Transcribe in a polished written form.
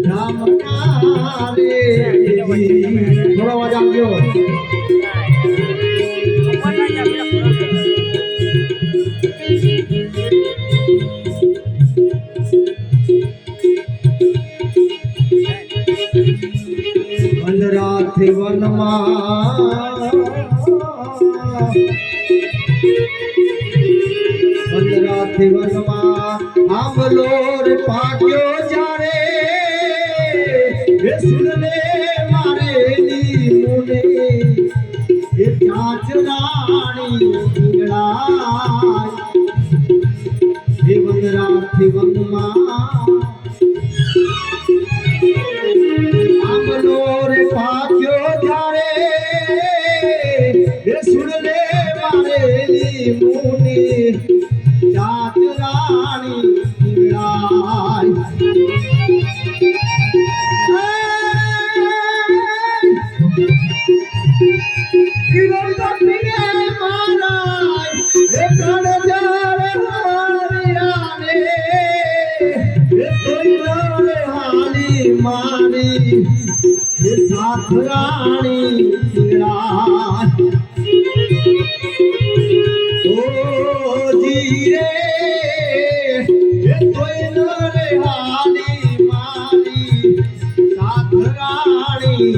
રામ રે થોડો અવાજ આવજો વનરાથી વનમાં વનરાથી વનમાં આંબલોર પાક્યો જાણે એ સુરને મારે મુને એ ચાચરાણી ઈંગળાય એ વનરાથી વનમાં આંબલોર પાક્યો જાણે એ સુરને મારે મુને ચાચરાણી ઈંગળાય મારી સાખરાણી ઓ જીરે કોઈ ન રે હાલી મારી સાખરાણી